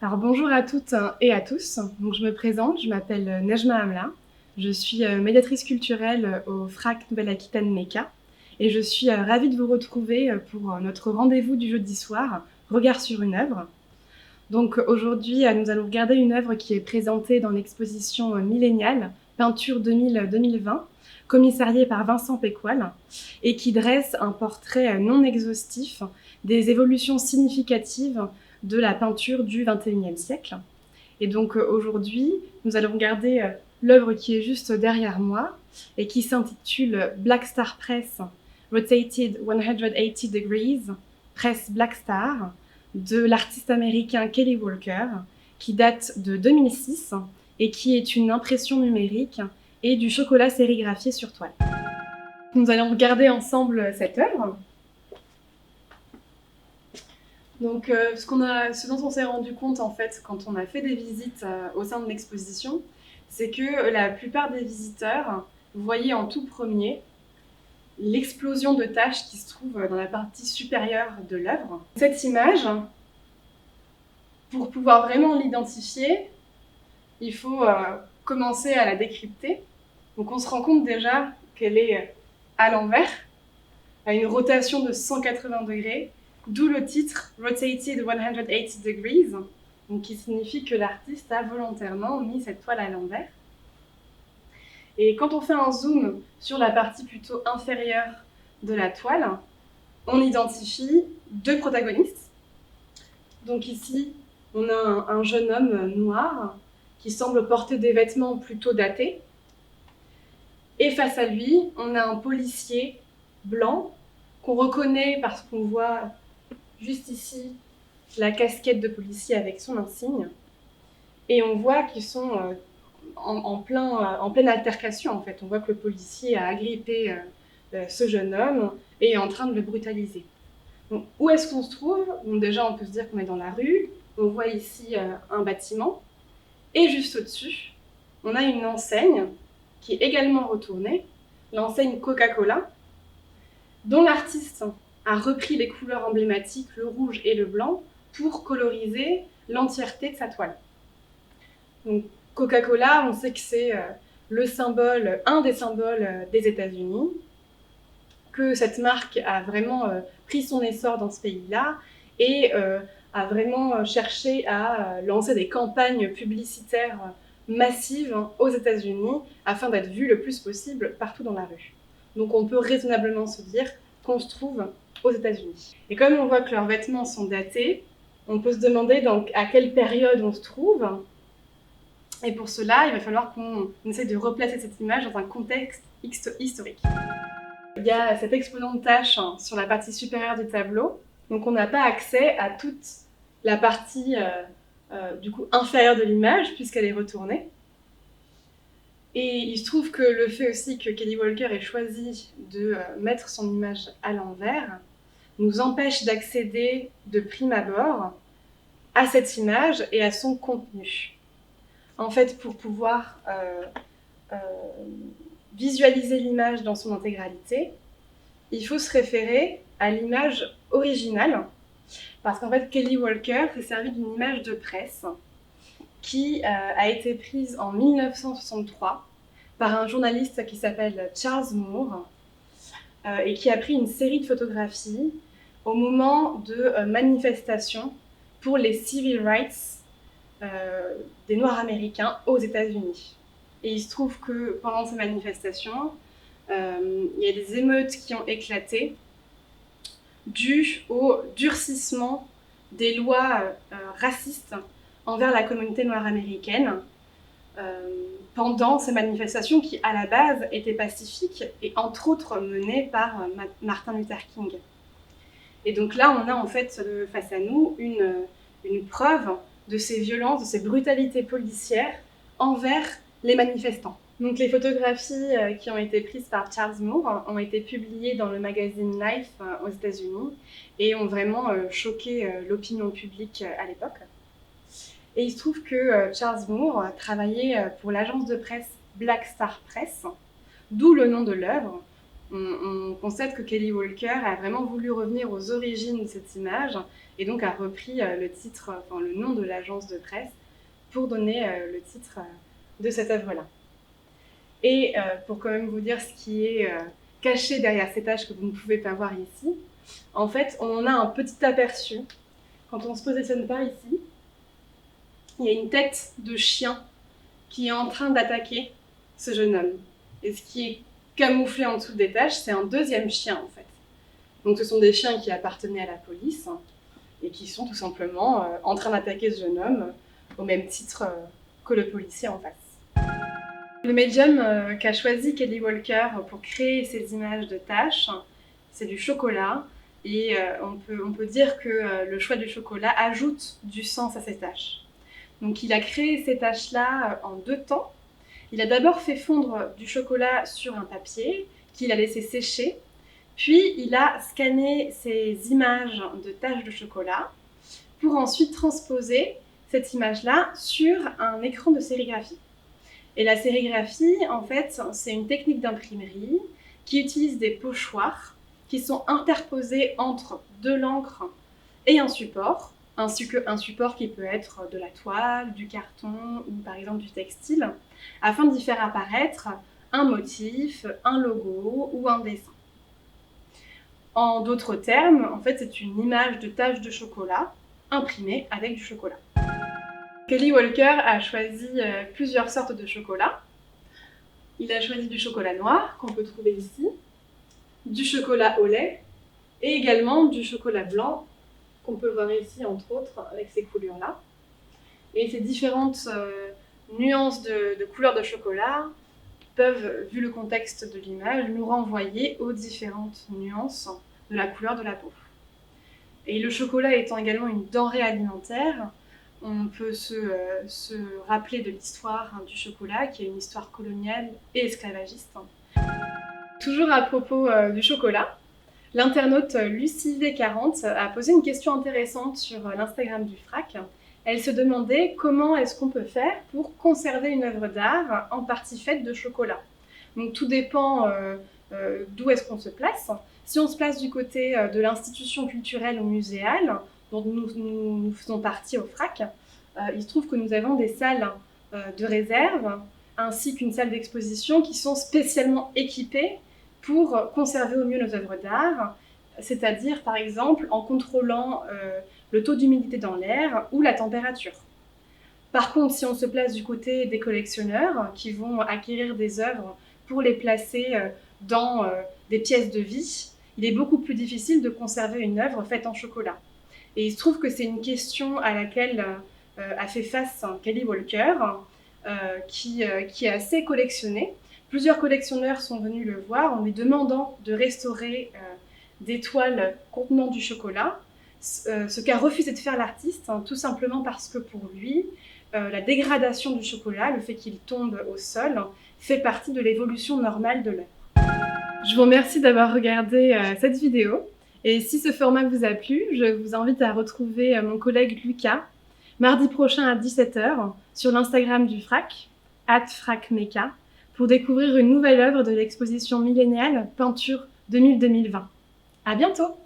Alors bonjour à toutes et à tous. Donc, je me présente, je m'appelle Nejma Amla. Je suis médiatrice culturelle au FRAC Nouvelle-Aquitaine MECA et je suis ravie de vous retrouver pour notre rendez-vous du jeudi soir, Regard sur une œuvre. Donc aujourd'hui, nous allons regarder une œuvre qui est présentée dans l'exposition Milléniale, Peinture 2000-2020, commissariée par Vincent Pécoile, et qui dresse un portrait non exhaustif des évolutions significatives de la peinture du XXIe siècle. Et donc aujourd'hui, nous allons regarder l'œuvre qui est juste derrière moi et qui s'intitule Black Star Press, Rotated 180 Degrees, Press Black Star, de l'artiste américain Kelly Walker, qui date de 2006 et qui est une impression numérique et du chocolat sérigraphié sur toile. Nous allons regarder ensemble cette œuvre. Donc, ce dont on s'est rendu compte en fait quand on a fait des visites au sein de l'exposition, c'est que la plupart des visiteurs voyaient en tout premier l'explosion de taches qui se trouve dans la partie supérieure de l'œuvre. Cette image, pour pouvoir vraiment l'identifier, il faut commencer à la décrypter. Donc on se rend compte déjà qu'elle est à l'envers, à une rotation de 180 degrés, d'où le titre Rotated 180 Degrees, donc qui signifie que l'artiste a volontairement mis cette toile à l'envers. Et quand on fait un zoom sur la partie plutôt inférieure de la toile, on identifie deux protagonistes. Donc ici, on a un jeune homme noir qui semble porter des vêtements plutôt datés. Et face à lui, on a un policier blanc qu'on reconnaît parce qu'on voit juste ici la casquette de policier avec son insigne. Et on voit qu'ils sont en pleine altercation en fait. On voit que le policier a agrippé ce jeune homme et est en train de le brutaliser. Donc, où est-ce qu'on se trouve? Donc, déjà, on peut se dire qu'on est dans la rue. On voit ici un bâtiment. Et juste au-dessus, on a une enseigne qui est également retournée, l'enseigne Coca-Cola, dont l'artiste a repris les couleurs emblématiques, le rouge et le blanc, pour coloriser l'entièreté de sa toile. Donc, Coca-Cola, on sait que c'est un des symboles des États-Unis, que cette marque a vraiment pris son essor dans ce pays-là et a vraiment cherché à lancer des campagnes publicitaires massives aux États-Unis afin d'être vue le plus possible partout dans la rue. Donc on peut raisonnablement se dire qu'on se trouve aux États-Unis. Et comme on voit que leurs vêtements sont datés, on peut se demander donc à quelle période on se trouve. Et pour cela, il va falloir qu'on essaie de replacer cette image dans un contexte historique. Il y a cette explosion de taches sur la partie supérieure du tableau, donc on n'a pas accès à toute la partie du coup inférieure de l'image puisqu'elle est retournée. Et il se trouve que le fait aussi que Kelly Walker ait choisi de mettre son image à l'envers nous empêche d'accéder de prime abord à cette image et à son contenu. En fait, pour pouvoir visualiser l'image dans son intégralité, il faut se référer à l'image originale, parce qu'en fait, Kelly Walker s'est servi d'une image de presse qui a été prise en 1963 par un journaliste qui s'appelle Charles Moore et qui a pris une série de photographies au moment de manifestations pour les civil rights des Noirs américains aux États-Unis. Et il se trouve que pendant ces manifestations, il y a des émeutes qui ont éclaté dues au durcissement des lois racistes envers la communauté noire américaine pendant ces manifestations qui, à la base, étaient pacifiques et entre autres menées par Martin Luther King. Et donc là, on a en fait face à nous une preuve de ces violences, de ces brutalités policières envers les manifestants. Donc les photographies qui ont été prises par Charles Moore ont été publiées dans le magazine Life aux États-Unis et ont vraiment choqué l'opinion publique à l'époque. Et il se trouve que Charles Moore travaillait pour l'agence de presse Black Star Press, d'où le nom de l'œuvre, on constate que Kelly Walker a vraiment voulu revenir aux origines de cette image et donc a repris le nom de l'agence de presse pour donner le titre de cette œuvre-là. Et pour quand même vous dire ce qui est caché derrière ces taches que vous ne pouvez pas voir ici, en fait, on en a un petit aperçu. Quand on se positionne par ici, il y a une tête de chien qui est en train d'attaquer ce jeune homme. Et ce qui est camouflé en dessous des taches, c'est un deuxième chien en fait. Donc ce sont des chiens qui appartenaient à la police et qui sont tout simplement en train d'attaquer ce jeune homme au même titre que le policier en face. Le médium qu'a choisi Kelly Walker pour créer ces images de taches, c'est du chocolat. Et on peut dire que le choix du chocolat ajoute du sens à ces taches. Donc il a créé ces taches-là en 2 temps. Il a d'abord fait fondre du chocolat sur un papier qu'il a laissé sécher, puis il a scanné ces images de taches de chocolat pour ensuite transposer cette image-là sur un écran de sérigraphie. Et la sérigraphie, en fait, c'est une technique d'imprimerie qui utilise des pochoirs qui sont interposés entre de l'encre et un support qui peut être de la toile, du carton ou par exemple du textile, afin d'y faire apparaître un motif, un logo ou un dessin. En d'autres termes, en fait, c'est une image de tache de chocolat imprimée avec du chocolat. Kelly Walker a choisi plusieurs sortes de chocolat. Il a choisi du chocolat noir, qu'on peut trouver ici, du chocolat au lait et également du chocolat blanc qu'on peut voir ici entre autres avec ces couleurs-là. Et ces différentes nuances de couleurs de chocolat peuvent, vu le contexte de l'image, nous renvoyer aux différentes nuances de la couleur de la peau. Et le chocolat étant également une denrée alimentaire, on peut se rappeler de l'histoire du chocolat, qui est une histoire coloniale et esclavagiste. Toujours à propos du chocolat, l'internaute LucyV40 a posé une question intéressante sur l'Instagram du FRAC. Elle se demandait comment est-ce qu'on peut faire pour conserver une œuvre d'art en partie faite de chocolat. Donc tout dépend d'où est-ce qu'on se place. Si on se place du côté de l'institution culturelle ou muséale, dont nous faisons partie au FRAC, il se trouve que nous avons des salles de réserve ainsi qu'une salle d'exposition qui sont spécialement équipées pour conserver au mieux nos œuvres d'art, c'est-à-dire par exemple en contrôlant le taux d'humidité dans l'air ou la température. Par contre, si on se place du côté des collectionneurs qui vont acquérir des œuvres pour les placer dans des pièces de vie, il est beaucoup plus difficile de conserver une œuvre faite en chocolat. Et il se trouve que c'est une question à laquelle a fait face Kelly Walker, qui est assez collectionnée. Plusieurs collectionneurs sont venus le voir en lui demandant de restaurer des toiles contenant du chocolat, ce qu'a refusé de faire l'artiste, tout simplement parce que pour lui, la dégradation du chocolat, le fait qu'il tombe au sol, fait partie de l'évolution normale de l'œuvre. Je vous remercie d'avoir regardé cette vidéo. Et si ce format vous a plu, je vous invite à retrouver mon collègue Lucas mardi prochain à 17 h sur l'Instagram du FRAC, @FracMeca, pour découvrir une nouvelle œuvre de l'exposition milléniale Peinture 2000-2020. À bientôt!